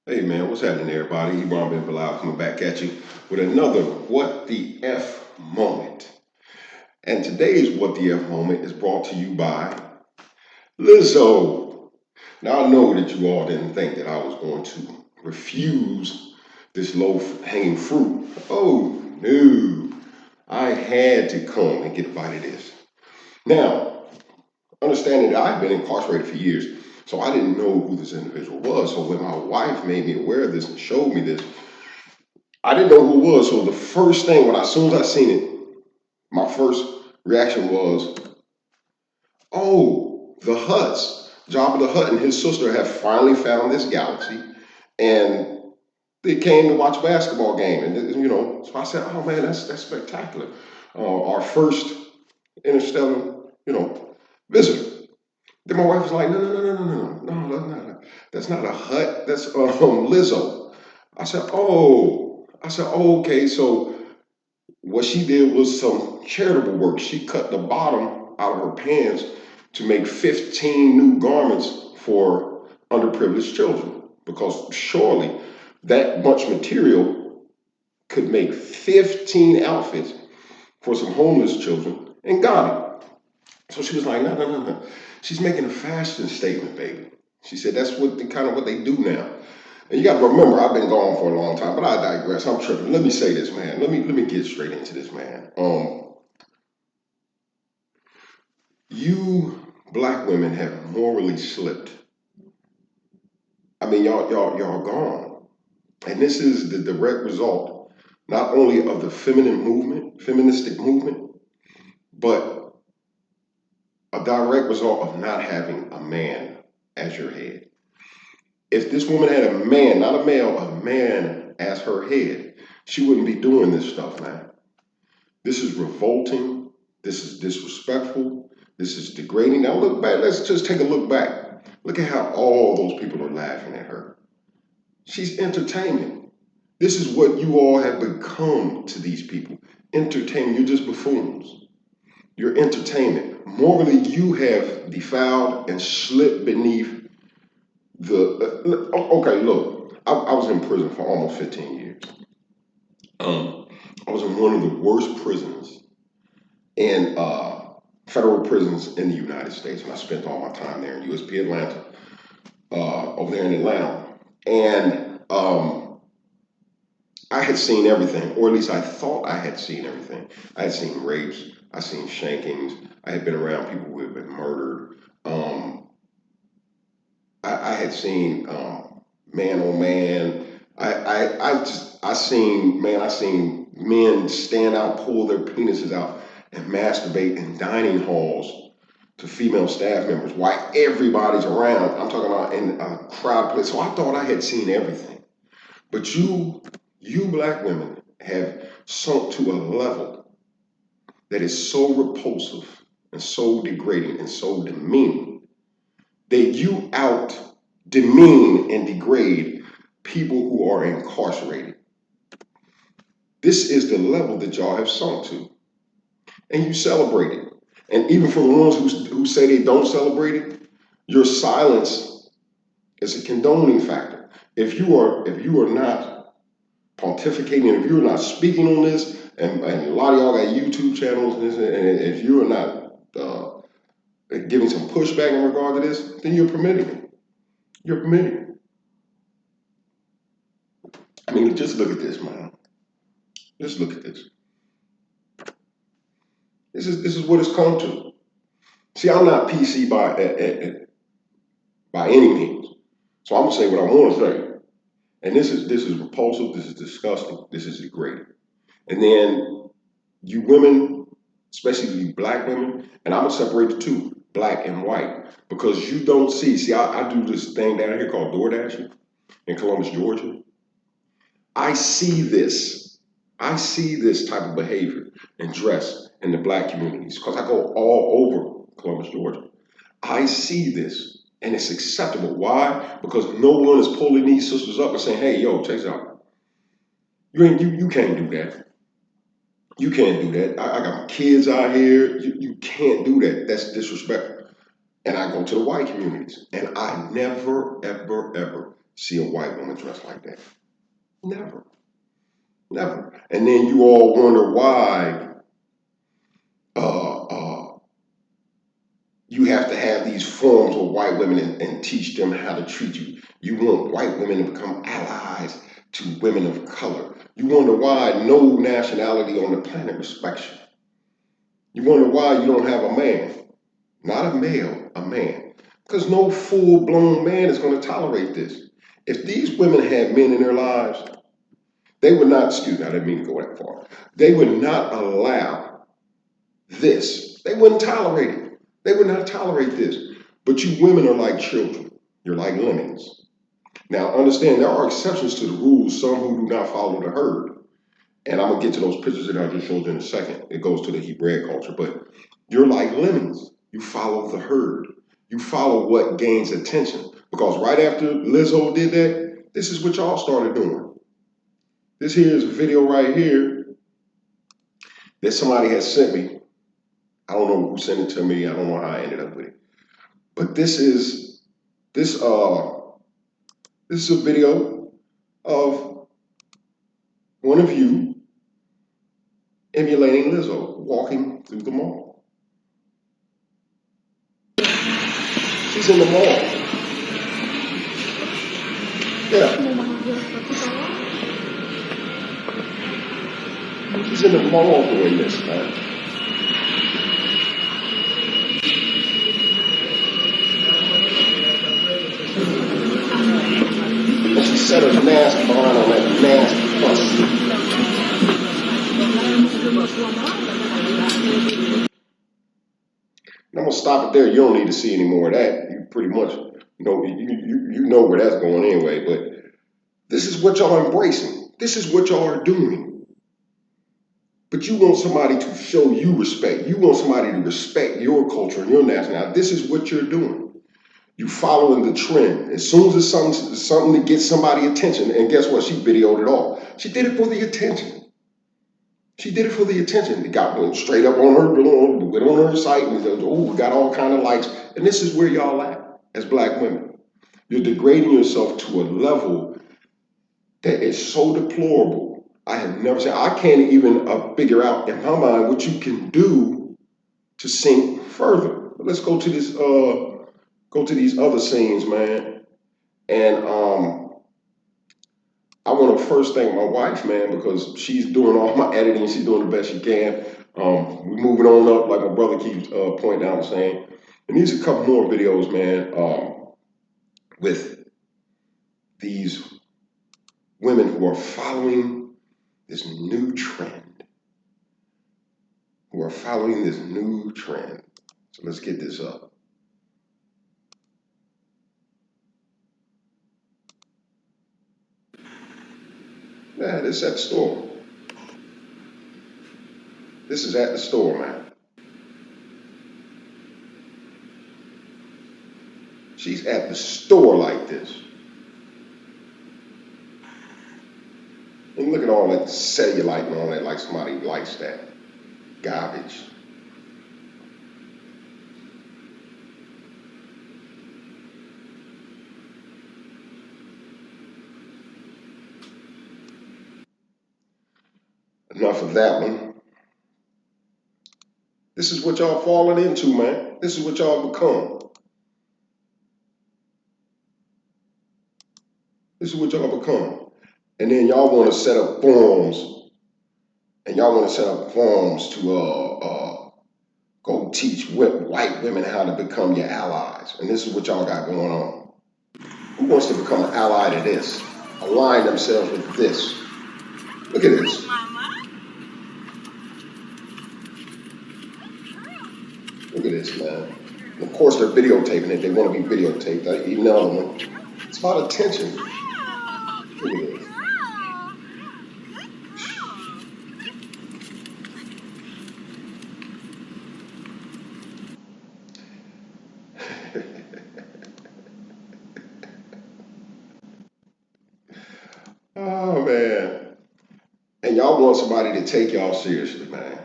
Hey man, what's happening everybody? Ebron Ben Bilal coming back at you with another What the F moment. And today's What the F moment is brought to you by Lizzo. Now I know that you all didn't think that I was going to refuse this low hanging fruit. Oh no, I had to come and get a bite of this. Now, understanding that I've been incarcerated for years, so I didn't know who this individual was. So when my wife made me aware of this and showed me this, I didn't know who it was. So the first thing as soon as I seen it, my first reaction was, "Oh, the Hutts, Jabba the Hutt and his sister have finally found this galaxy, and they came to watch a basketball game." And so I said, "Oh man, that's spectacular. Our first interstellar, you know, visitor." Then my wife was like, "No, no, no, no, no, no, no, no, no, no. That's not a Hut. That's Lizzo." I said, "Oh, okay." So what she did was some charitable work. She cut the bottom out of her pants to make 15 new garments for underprivileged children because surely that much material could make 15 outfits for some homeless children in Ghana. So she was like, "No, no, no, no." She's making a fashion statement, baby. She said that's what they do now. And you got to remember, I've been gone for a long time, but I digress. I'm tripping. Let me say this, man. Let me get straight into this, man. You black women have morally slipped. I mean, y'all gone, and this is the direct result not only of the feministic movement, but a direct result of not having a man as your head. If this woman had a man, not a male, a man as her head, she wouldn't be doing this stuff, man. This is revolting. This is disrespectful. This is degrading. Now look back. Let's just take a look back. Look at how all those people are laughing at her. She's entertainment. This is what you all have become to these people. Entertainment. You're just buffoons. You're entertainment. Morally, you have defiled and slipped beneath okay, look, I was in prison for almost 15 years. Um, I was in one of the worst prisons in federal prisons in the United States, and I spent all my time there in USP Atlanta, over there in Atlanta. And I had seen everything, or at least I thought I had seen everything. I had seen rapes, I seen shankings, I had been around people who had been murdered. I had seen man on man. I seen men stand out, pull their penises out, and masturbate in dining halls to female staff members while everybody's around. I'm talking about in a crowd place. So I thought I had seen everything. But you black women have sunk to a level that is so repulsive and so degrading and so demeaning that you out demean and degrade people who are incarcerated. This is the level that y'all have sunk to. And you celebrate it. And even for the ones who say they don't celebrate it, your silence is a condoning factor. If you are not pontificating, if you're not speaking on this, and a lot of y'all got YouTube channels, and if you are not giving some pushback in regard to this, then you're permitting it. You're permitting it. I mean, just look at this, man. Just look at this. This is what it's come to. See, I'm not PC by any means, so I'm gonna say what I want to say. And this is repulsive. This is disgusting. This is degrading. And then you women, especially you black women, and I'm gonna separate the two, black and white, because you don't see. See, I do this thing down here called DoorDash in Columbus, Georgia. I see this. I see this type of behavior and dress in the black communities because I go all over Columbus, Georgia. I see this and it's acceptable. Why? Because no one is pulling these sisters up and saying, "Hey, yo, check this out. You can't do that. You can't do that. I got my kids out here. You can't do that. That's disrespectful." And I go to the white communities and I never, ever, ever see a white woman dressed like that. Never, never. And then you all wonder why uh, uh, you have to have these forms with white women and teach them how to treat you. You want white women to become allies to women of color. You wonder why no nationality on the planet respects you. You wonder why you don't have a man, not a male, a man. Because no full blown man is going to tolerate this. If these women had men in their lives, they would not, excuse me, I didn't mean to go that far. They would not allow this. They wouldn't tolerate it. They would not tolerate this. But you women are like children. You're like lemmings. Now, understand there are exceptions to the rules, some who do not follow the herd. And I'm going to get to those pictures that I just showed you in a second. It goes to the Hebraic culture. But you're like lemmings. You follow the herd. You follow what gains attention. Because right after Lizzo did that, this is what y'all started doing. This here is a video right here that somebody has sent me. I don't know who sent it to me. I don't know how I ended up with it. But this is a video of one of you emulating Lizzo walking through the mall. She's in the mall. Yeah. She's in the mall doing this, man. And she set her mask on that mask plus. I'm gonna stop it there. You don't need to see any more of that. You pretty much you know where that's going anyway. But this is what y'all embracing. This is what y'all are doing. But you want somebody to show you respect. You want somebody to respect your culture and your nationality. This is what you're doing. You following the trend. As soon as it's something to get somebody attention, and guess what? She videoed it all. She did it for the attention. She did it for the attention. It went straight up on her, went on her site, and said, oh, we got all kind of likes. And this is where y'all at as black women. You're degrading yourself to a level that is so deplorable. I have never seen. I can't even figure out in my mind what you can do to sink further. But let's go to this. Go to these other scenes, man. And I want to first thank my wife, man, because she's doing all my editing. She's doing the best she can. We're moving on up, like my brother keeps pointing out and saying. And these are a couple more videos, man, with these women who are following this new trend. Who are following this new trend. So let's get this up. Yeah, this is at the store. This is at the store, man. She's at the store like this. And look at all that cellulite and all that, like somebody likes that garbage. Enough of that one. This is what y'all falling into, man. This is what y'all become. This is what y'all become. And then y'all want to set up forums, and y'all want to set up forums to go teach white women how to become your allies. And this is what y'all got going on. Who wants to become an ally to this? Align themselves with this. Look at this. Look at this, man. And of course, they're videotaping it. They want to be videotaped. Even the other one. It's about attention. Look at this. Oh, man. And y'all want somebody to take y'all seriously, man.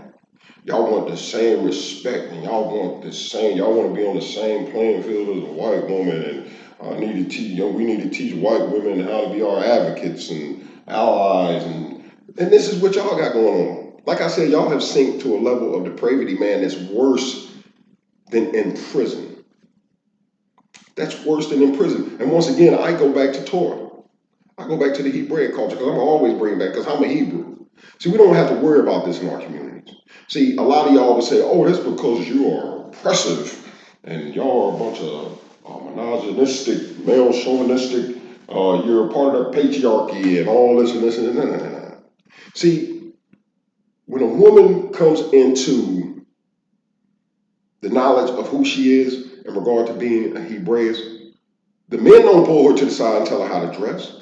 Y'all want the same respect, and y'all want the same. Y'all want to be on the same playing field as a white woman, and we need to teach white women how to be our advocates and allies, and this is what y'all got going on. Like I said, y'all have sinked to a level of depravity, man, that's worse than in prison. That's worse than in prison. And once again, I go back to Torah. I go back to the Hebraic culture because I'm always bringing back because I'm a Hebrew. See, we don't have to worry about this in our communities. See, a lot of y'all would say, "Oh, that's because you are oppressive and y'all are a bunch of misogynistic, male chauvinistic. You're a part of the patriarchy and all this and this and that." No. See, when a woman comes into the knowledge of who she is in regard to being a Hebraeus, the men don't pull her to the side and tell her how to dress.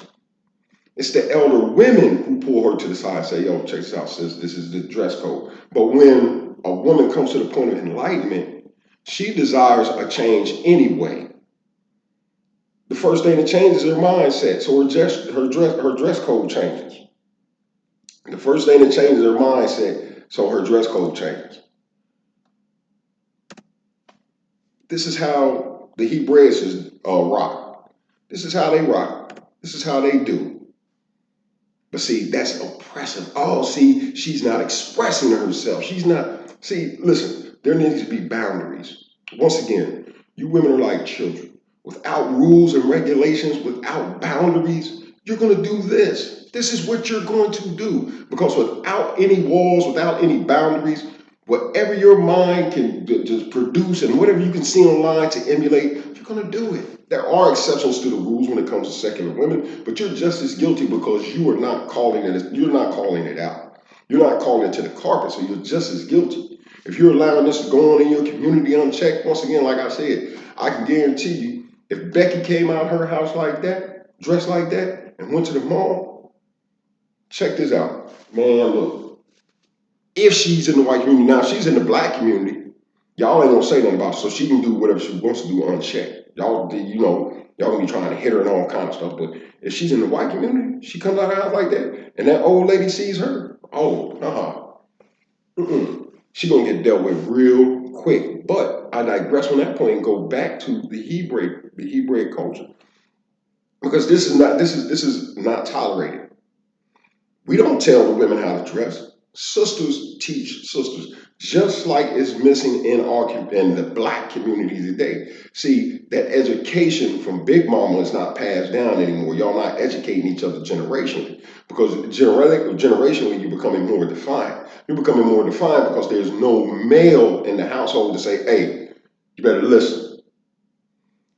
It's the elder women who pull her to the side and say, "Yo, check this out, sis. This is the dress code." But when a woman comes to the point of enlightenment, she desires a change anyway. The first thing that changes is her mindset, so her dress code changes. The first thing that changes is her mindset, so her dress code changes. This is how the Hebraists rock. This is how they rock. This is how they do. But see, that's oppressive. Oh, see, she's not expressing herself. She's not. See, listen, there needs to be boundaries. Once again, you women are like children. Without rules and regulations, without boundaries, you're going to do this. This is what you're going to do. Because without any walls, without any boundaries, whatever your mind can just produce and whatever you can see online to emulate, you're going to do it. There are exceptions to the rules when it comes to secular women, but you're just as guilty because you are not calling it. You're not calling it out. You're not calling it to the carpet, so you're just as guilty. If you're allowing this to go on in your community unchecked, once again, like I said, I can guarantee you, if Becky came out of her house like that, dressed like that, and went to the mall, check this out, man. Look, if she's in the white community now, she's in the black community. Y'all ain't gonna say nothing about it, so she can do whatever she wants to do unchecked. Y'all gonna be trying to hit her and all kind of stuff. But if she's in the white community, she comes out of the house like that, and that old lady sees her. Oh, she gonna get dealt with real quick. But I digress on that point and go back to the Hebraic culture because this is not tolerated. We don't tell the women how to dress. Sisters teach sisters, just like it's missing in the black community today. See, that education from Big Mama is not passed down anymore. Y'all not educating each other generationally because generationally you're becoming more defiant. You're becoming more defiant because there's no male in the household to say, "Hey, you better listen."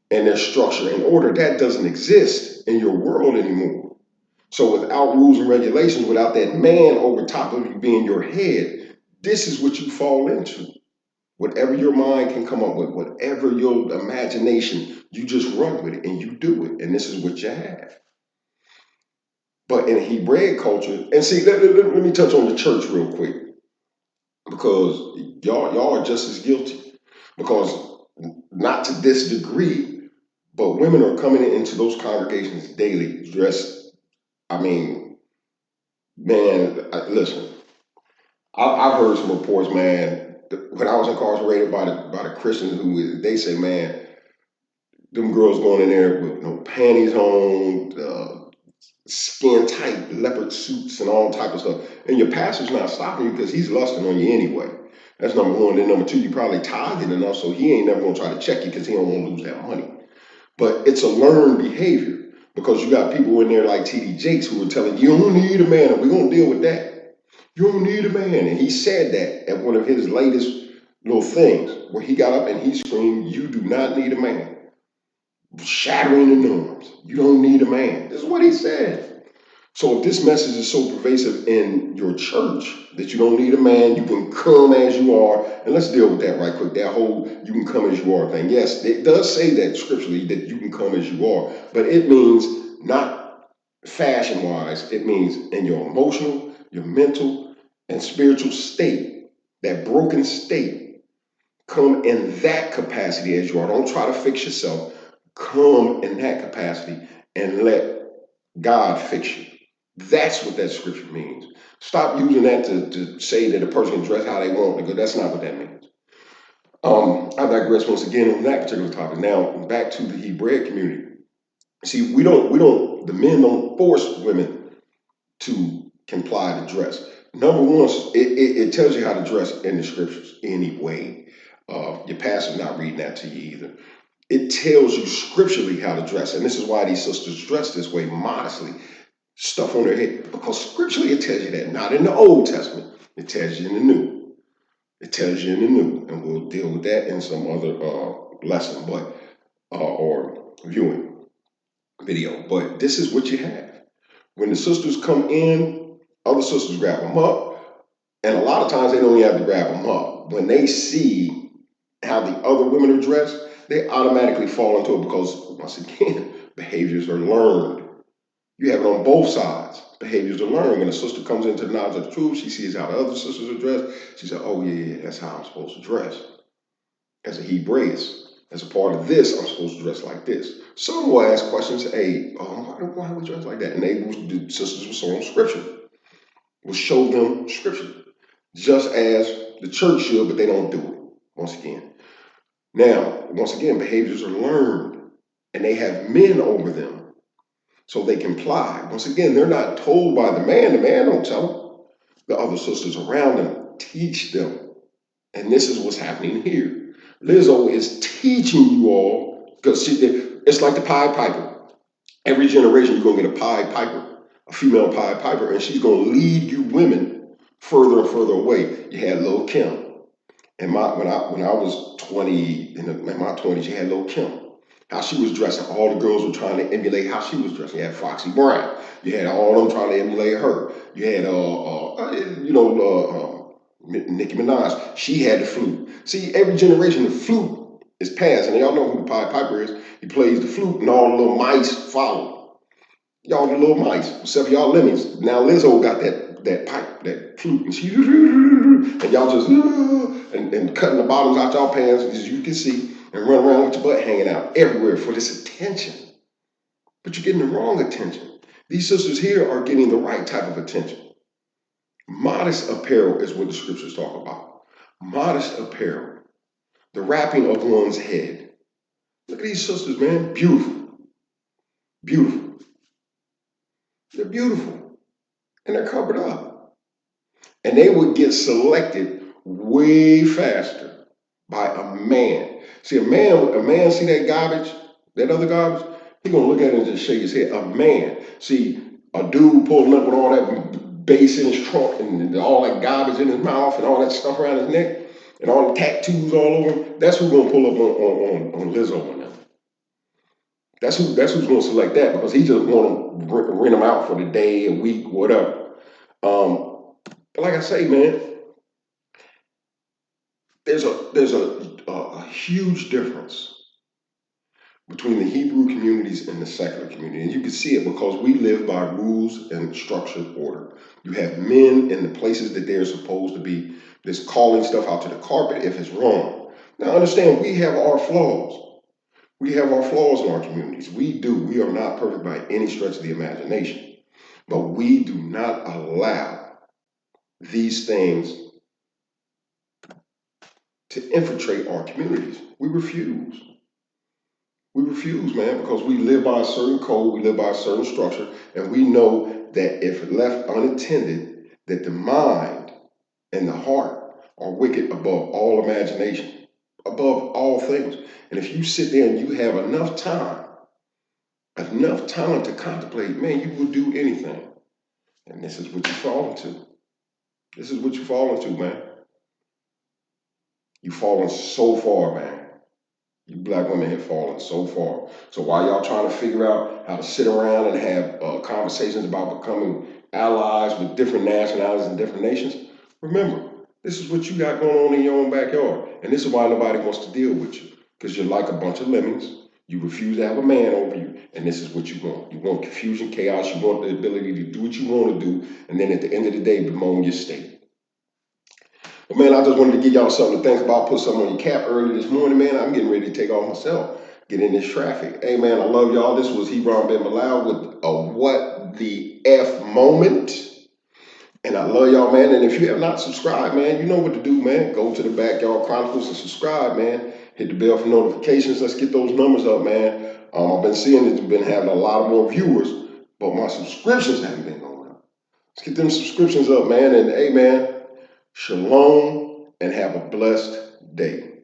And there's structure and order that doesn't exist in your world anymore. So without rules and regulations, without that man over top of you being your head, this is what you fall into. Whatever your mind can come up with, whatever your imagination, you just run with it and you do it. And this is what you have. But in Hebraic culture, and see, let me touch on the church real quick, because y'all are just as guilty. Because not to this degree, but women are coming into those congregations daily dressed. I mean, man, listen. I've heard some reports, man. When I was incarcerated by the Christians, they say, man, them girls going in there with no panties on, skin tight leopard suits, and all type of stuff. And your pastor's not stopping you because he's lusting on you anyway. That's number one. Then number two, you probably tithing enough, so he ain't never gonna try to check you because he don't want to lose that money. But it's a learned behavior because you got people in there like TD Jakes who are telling you don't need a man, and we're gonna deal with that. You don't need a man. And he said that at one of his latest little things where he got up and he screamed, "You do not need a man." Shattering the norms. You don't need a man. This is what he said. So if this message is so pervasive in your church that you don't need a man, you can come as you are, and let's deal with that right quick. That whole "you can come as you are" thing. Yes, it does say that scripturally that you can come as you are, but it means not fashion wise. It means in your emotional, your mental, and spiritual state, that broken state. Come in that capacity as you are. Don't try to fix yourself. Come in that capacity and let God fix you. That's what that scripture means. Stop using that to say that a person can dress how they want, because that's not what that means. I digress once again on that particular topic. Now, back to the Hebraic community. See, the men don't force women to comply to dress. Number one, it tells you how to dress in the scriptures anyway. Your pastor's not reading that to you either. It tells you scripturally how to dress. And this is why these sisters dress this way modestly, stuff on their head. Because scripturally it tells you that, not in the Old Testament. It tells you in the New. It tells you in the New. And we'll deal with that in some other lesson, but or viewing video. But this is what you have. When the sisters come in, other sisters grab them up. And a lot of times they don't even have to grab them up. When they see how the other women are dressed, they automatically fall into it because, once again, behaviors are learned. You have it on both sides. Behaviors are learned. When a sister comes into the knowledge of the truth, she sees how the other sisters are dressed. She says, oh, yeah, that's how I'm supposed to dress. As a Hebraeus, as a part of this, I'm supposed to dress like this. Some will ask questions, hey, why we dress like that? And the sisters will show them scripture. Will show them scripture. Just as the church should, but they don't do it, once again. Now, once again, behaviors are learned, and they have men over them, so they comply. Once again, they're not told by the man. The man don't tell them. The other sisters around them teach them. And this is what's happening here. Lizzo is teaching you all, because it's like the Pied Piper. Every generation, you're going to get a Pied Piper, a female Pied Piper, and she's going to lead you women further and further away. You had Lil' Kim. And when I was 20, in my 20s, you had Lil' Kim. How she was dressing. All the girls were trying to emulate how she was dressing. You had Foxy Brown. You had all of them trying to emulate her. You had, Nicki Minaj. She had the flute. See, every generation, the flute is passed. And y'all know who the Pied Piper is. He plays the flute, and all the little mice follow. Y'all the little mice, except for y'all lemmings. Now Lizzo got that pipe, that flute, and she and y'all just and cutting the bottoms out y'all pants, as you can see, and run around with your butt hanging out everywhere for this attention. But you're getting the wrong attention. These sisters here are getting the right type of attention. Modest apparel is what the scriptures talk about. Modest apparel, the wrapping of one's head. Look at these sisters, man. Beautiful. Beautiful. They're beautiful. And they're covered up. And they would get selected way faster by a man. See, a man see that garbage, that other garbage, he gonna look at it and just shake his head. A man see a dude pulling up with all that bass in his trunk and all that garbage in his mouth and all that stuff around his neck and all the tattoos all over him. That's who's gonna pull up on Lizzo on them. That's who's gonna select that, because he just want to rent them out for the day, a week, whatever. But like I say, man, there's a huge difference between the Hebrew communities and the secular community. And you can see it because we live by rules and structured order. You have men in the places that they're supposed to be, that's calling stuff out to the carpet if it's wrong. Now understand, we have our flaws. We have our flaws in our communities. We do. We are not perfect by any stretch of the imagination. But we do not allow these things to infiltrate our communities. We refuse. We refuse, man, because we live by a certain code, we live by a certain structure, and we know that if left unattended, that the mind and the heart are wicked above all imagination, above all things. And if you sit there and you have enough time to contemplate, man, you will do anything. And this is what you fall into. This is what you fall into, man. You've fallen so far, man. You black women have fallen so far. So while y'all trying to figure out how to sit around and have conversations about becoming allies with different nationalities and different nations, remember, this is what you got going on in your own backyard. And this is why nobody wants to deal with you. Because you're like a bunch of lemmings. You refuse to have a man over you. And this is what you want. You want confusion, chaos. You want the ability to do what you want to do. And then at the end of the day, bemoan your state. But man, I just wanted to give y'all something to think about. Put something on your cap early this morning, man. I'm getting ready to take off myself. Get in this traffic. Hey man, I love y'all. This was Hebron Ben Bilal with a What the F moment. And I love y'all, man. And if you have not subscribed, man, you know what to do, man. Go to the Backyard Chronicles and subscribe, man. Hit the bell for notifications. Let's get those numbers up, man. I've been seeing it's been having a lot more viewers, but my subscriptions haven't been going up. Let's get them subscriptions up, man. And hey, man, shalom and have a blessed day.